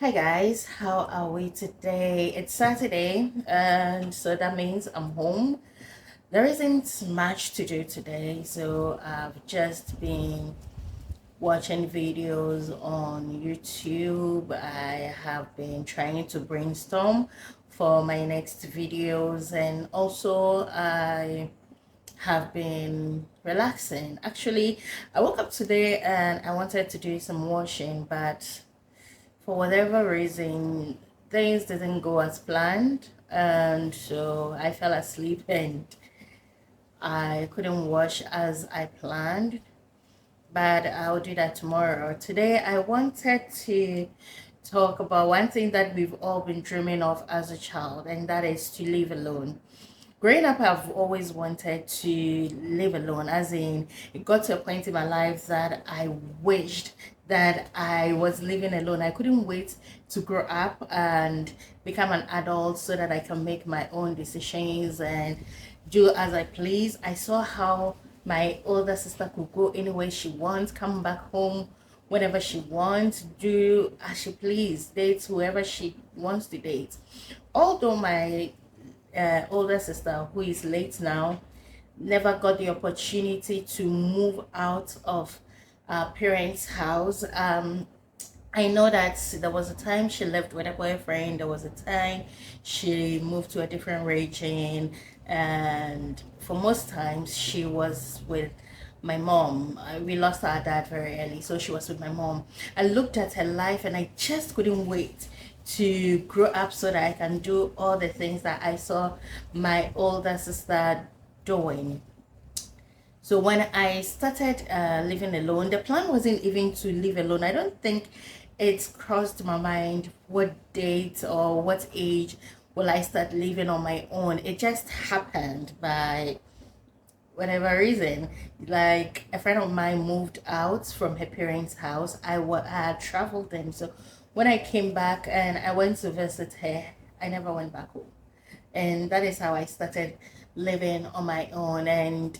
Hi guys, how are we today? It's Saturday, and so that means I'm home. There isn't much to do today, so I've just been watching videos on YouTube. I have been trying to brainstorm for my next videos, and also I have been relaxing. Actually, I woke up today and I wanted to do some washing, but for whatever reason, things didn't go as planned, and so I fell asleep and I couldn't wash as I planned. But I'll do that tomorrow. Today, I wanted to talk about one thing that we've all been dreaming of as a child, and that is to live alone. Growing up, I've always wanted to live alone, as in, it got to a point in my life that I wished that I was living alone. I couldn't wait to grow up and become an adult so that I can make my own decisions and do as I please. I saw how my older sister could go anywhere she wants, come back home whenever she wants, do as she please, date whoever she wants to date. Although my older sister, who is late now, never got the opportunity to move out of parents' house. I know that there was a time she lived with a boyfriend. There was a time she moved to a different region, and for most times she was with my mom. We lost our dad very early, so she was with my mom. I looked at her life and I just couldn't wait to grow up so that I can do all the things that I saw my older sister doing. So when I started living alone, the plan wasn't even to live alone. I don't think it's crossed my mind what date or what age will I start living on my own. It just happened by whatever reason. Like a friend of mine moved out from her parents' house. I had traveled them. So when I came back and I went to visit her, I never went back home. And that is how I started living on my own. And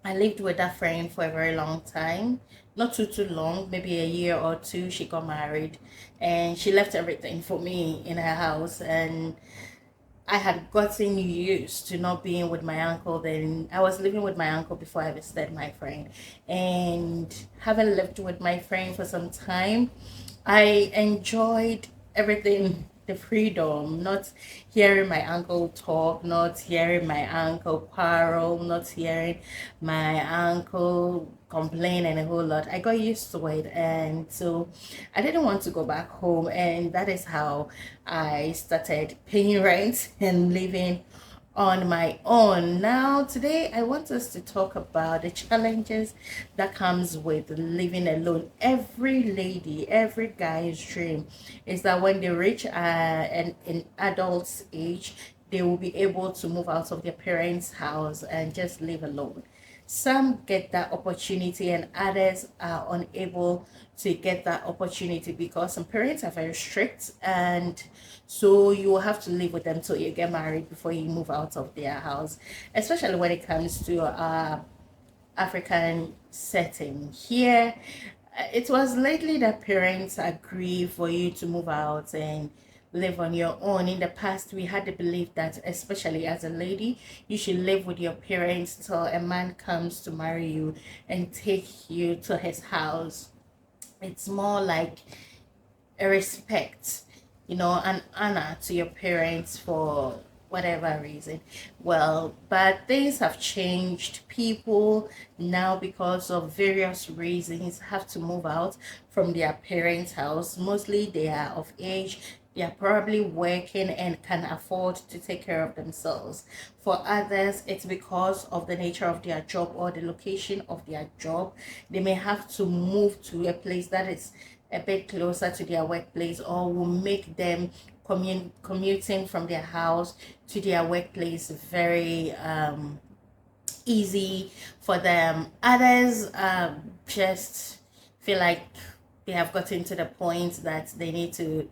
I lived with that friend for a very long time. Not too long, maybe a year or two. She got married and she left everything for me in her house, and I had gotten used to not being with my uncle. Then I was living with my uncle before I visited my friend. And having lived with my friend for some time, I enjoyed everything, the freedom, not hearing my uncle talk, not hearing my uncle quarrel, not hearing my uncle complain and a whole lot. I got used to it, and so I didn't want to go back home, and that is how I started paying rent and living on my own. Now today I want us to talk about the challenges that comes with living alone. Every lady, every guy's dream is that when they reach an adult's age, they will be able to move out of their parents' house and just live alone. Some get that opportunity and others are unable to get that opportunity because some parents are very strict, and so you will have to live with them till you get married before you move out of their house, especially when it comes to African setting. Here, it was lately that parents agree for you to move out and live on your own. In the past, we had the belief that, especially as a lady, you should live with your parents till a man comes to marry you and take you to his house. It's more like a respect, an honor to your parents for whatever reason. Well, but things have changed. People now, because of various reasons, have to move out from their parents' house. Mostly they are of age. They are probably working and can afford to take care of themselves. For others, it's because of the nature of their job or the location of their job. They may have to move to a place that is a bit closer to their workplace, or will make them commuting from their house to their workplace very easy for them. Others just feel like they have gotten to the point that they need to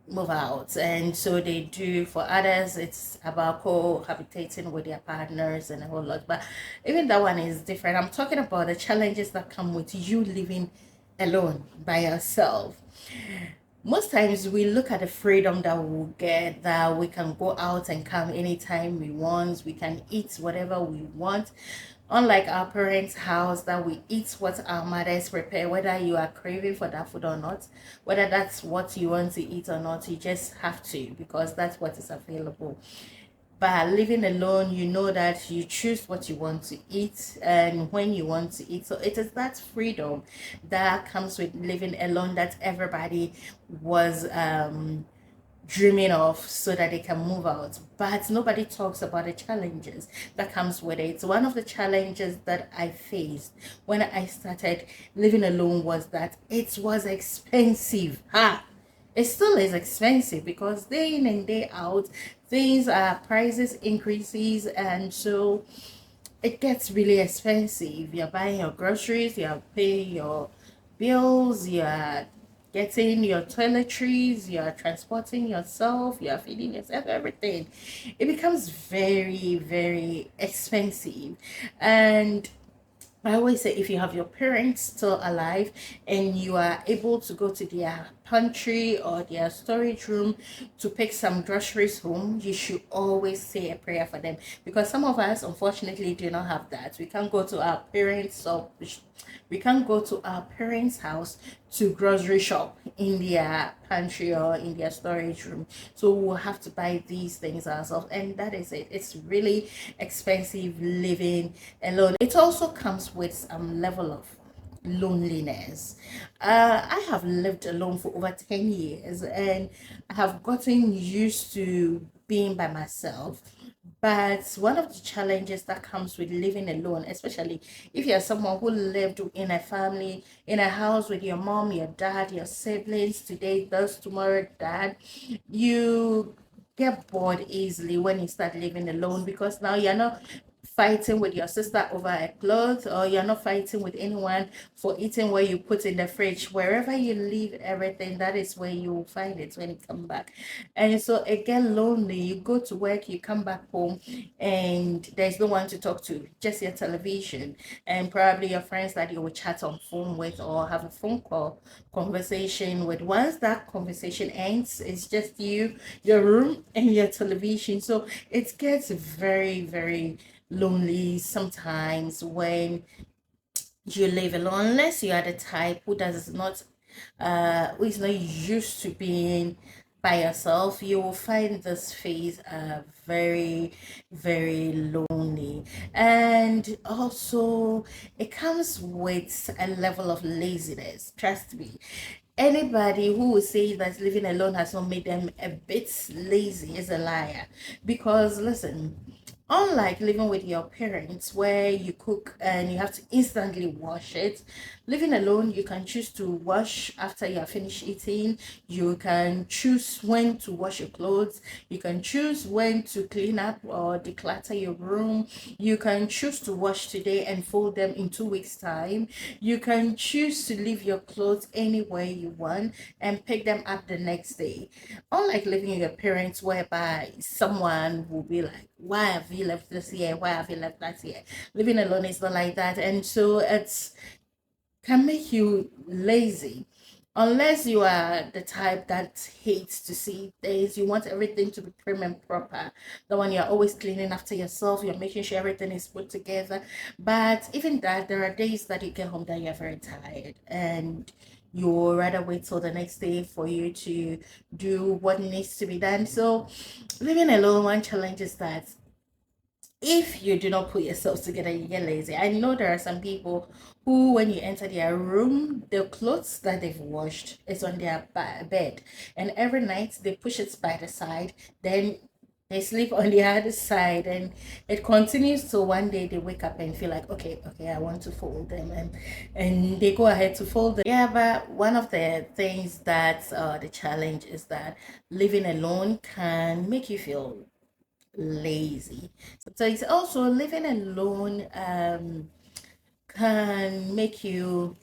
move out, and so they do. For others, it's about cohabitating with their partners and a whole lot, but even that one is different. I'm talking about the challenges that come with you living alone by yourself. Most times we look at the freedom that we'll get, that we can go out and come anytime we want, we can eat whatever we want. Unlike our parents' house, that we eat what our mothers prepare, whether you are craving for that food or not, whether that's what you want to eat or not, you just have to because that's what is available. By living alone, you know that you choose what you want to eat and when you want to eat. So it is that freedom that comes with living alone that everybody was dreaming of, so that they can move out. But nobody talks about the challenges that comes with it. So one of the challenges that I faced when I started living alone was that it was expensive. It still is expensive because day in and day out things are prices increases, and so it gets really expensive. You're buying your groceries, you're paying your bills, you're getting your toiletries, you're transporting yourself, you're feeding yourself, everything. It becomes very, very expensive. And I always say if you have your parents still alive and you are able to go to their pantry or their storage room to pick some groceries home, you should always say a prayer for them, because some of us unfortunately do not have that. We can't go to our parents, or we can't go to our parents' house to grocery shop in their pantry or in their storage room. So we'll have to buy these things ourselves, and that is it. It's really expensive living alone. It also comes with some level of loneliness. I have lived alone for over 10 years and I have gotten used to being by myself. But one of the challenges that comes with living alone, especially if you're someone who lived in a family, in a house with your mom, your dad, your siblings, today, thus, tomorrow, dad, you get bored easily when you start living alone, because now you're not fighting with your sister over a clothes, or you're not fighting with anyone for eating what you put in the fridge. Wherever you leave everything, that is where you will find it when you come back. And so it get lonely. You go to work, you come back home, and there's no one to talk to, just your television and probably your friends that you will chat on phone with or have a phone call conversation with. Once that conversation ends, it's just you, your room, and your television. So it gets very, very lonely sometimes when you live alone, unless you are the type who is not used to being by yourself. You will find this phase very, very lonely. And also it comes with a level of laziness, trust me. Anybody who will say that living alone has not made them a bit lazy is a liar. Because listen, unlike living with your parents where you cook and you have to instantly wash it, living alone, you can choose to wash after you are finished eating. You can choose when to wash your clothes. You can choose when to clean up or declutter your room. You can choose to wash today and fold them in 2 weeks time. You can choose to leave your clothes anywhere you want and pick them up the next day. Unlike living with your parents, whereby someone will be like, why have you left this here? Why have you left that here? Living alone is not like that. And so it's can make you lazy. Unless you are the type that hates to see things, you want everything to be prim and proper. The one you're always cleaning after yourself, you're making sure everything is put together. But even that, there are days that you get home that you're very tired and you rather wait till the next day for you to do what needs to be done. So living alone, one challenge is that if you do not put yourself together, you get lazy. I know there are some people who, when you enter their room, the clothes that they've washed is on their bed, and every night they push it by the side, then they sleep on the other side, and it continues till one day they wake up and feel like, okay, I want to fold them, and they go ahead to fold them. Yeah, but one of the things that the challenge is that living alone can make you feel lazy. So it's also living alone can make you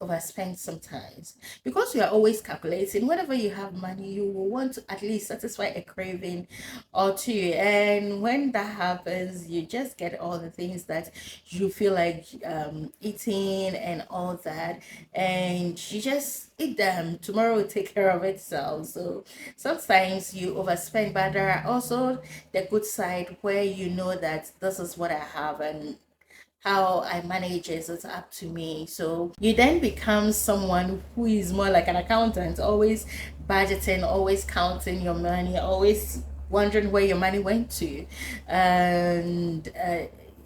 overspend sometimes, because you are always calculating. Whenever you have money, you will want to at least satisfy a craving or two, and when that happens, you just get all the things that you feel like eating and all that, and you just eat them. Tomorrow will take care of itself. So sometimes you overspend, but there are also the good side where you know that this is what I have, and how I manage it is up to me. So you then become someone who is more like an accountant, always budgeting, always counting your money, always wondering where your money went to. And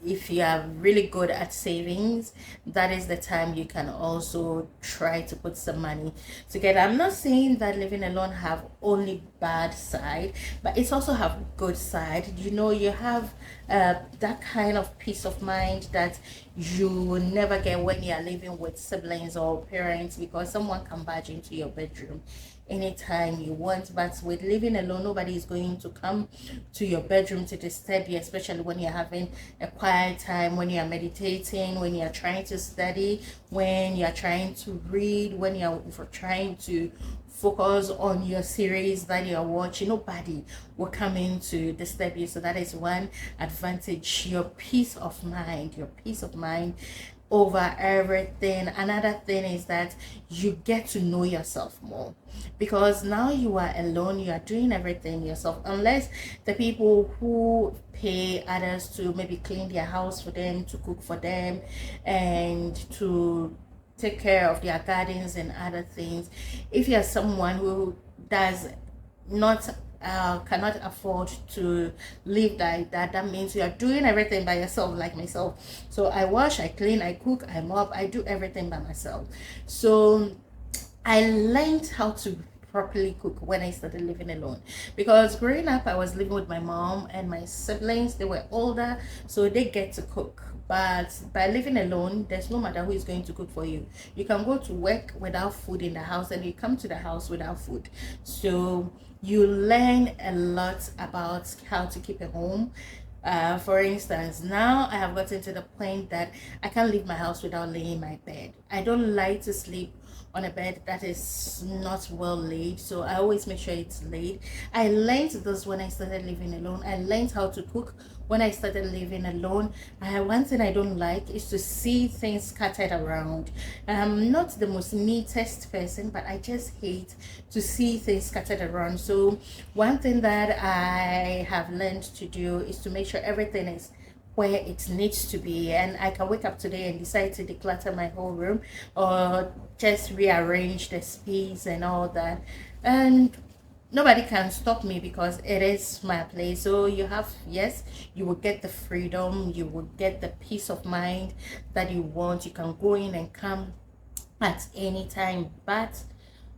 if you are really good at savings, that is the time you can also try to put some money together. I'm not saying that living alone have only bad side, but it's also have good side. You know, you have that kind of peace of mind that you will never get when you are living with siblings or parents, because someone can barge into your bedroom anytime you want. But with living alone, nobody is going to come to your bedroom to disturb you, especially when you're having a quiet time, when you're meditating, when you're trying to study, when you're trying to read, when you're trying to focus on your series that you're watching. Nobody will come in to disturb you. So that is one advantage, your peace of mind, over everything. Another thing is that you get to know yourself more, because now you are alone, you are doing everything yourself, unless the people who pay others to maybe clean their house for them, to cook for them, and to take care of their gardens and other things. If you're someone who does not cannot afford to live like that, that means you are doing everything by yourself, like myself. So I wash, I clean, I cook, I mop, I do everything by myself. So I learned how to properly cook when I started living alone, because growing up I was living with my mom and my siblings. They were older, so they get to cook. But by living alone, there's no matter who is going to cook for you. You can go to work without food in the house, and you come to the house without food. So you learn a lot about how to keep a home. For instance, now I have gotten to the point that I can't leave my house without laying my bed. I don't like to sleep on a bed that is not well laid, so I always make sure it's laid. I learned this when I started living alone. I learned how to cook when I started living alone. One thing I don't like is to see things scattered around. I'm not the most neatest person, but I just hate to see things scattered around. So one thing that I have learned to do is to make sure everything is where it needs to be. And I can wake up today and decide to declutter my whole room, or just rearrange the space and all that, and nobody can stop me, because it is my place. So you have, yes, you will get the freedom, you will get the peace of mind that you want. You can go in and come at any time. But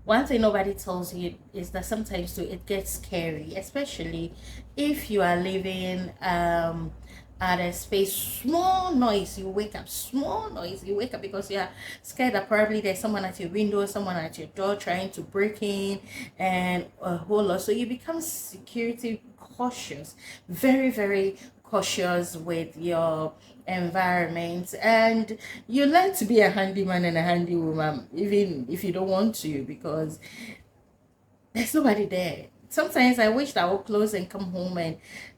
one thing nobody tells you is that sometimes too it gets scary, especially if you are living at a space. Small noise, you wake up. Small noise, you wake up, because you are scared that probably there's someone at your window, someone at your door trying to break in, and a whole lot. So you become security cautious, very, very cautious with your environment, and you learn to be a handyman and a handy woman, even if you don't want to, because there's nobody there. Sometimes I wish that I would close and come home,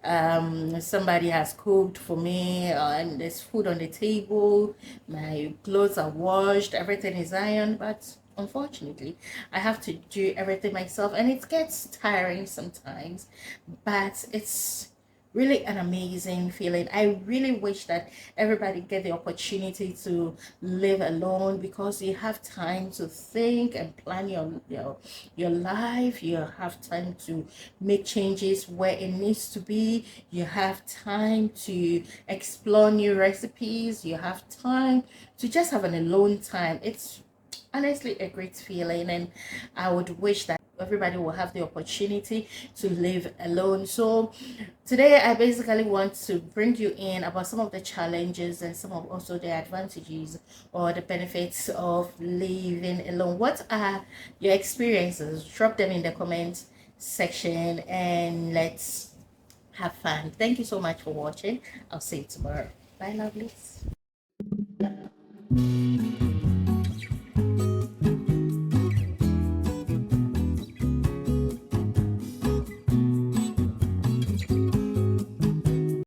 and somebody has cooked for me, and there's food on the table, my clothes are washed, everything is ironed. But unfortunately, I have to do everything myself, and it gets tiring sometimes, but it's really an amazing feeling. I really wish that everybody get the opportunity to live alone, because you have time to think and plan your life. You have time to make changes where it needs to be. You have time to explore new recipes. You have time to just have an alone time. It's honestly a great feeling, and I would wish that everybody will have the opportunity to live alone. So today I basically want to bring you in about some of the challenges and some of also the advantages or the benefits of living alone. What are your experiences? Drop them in the comment section, and let's have fun. Thank you so much for watching. I'll see you tomorrow. Bye, lovelies.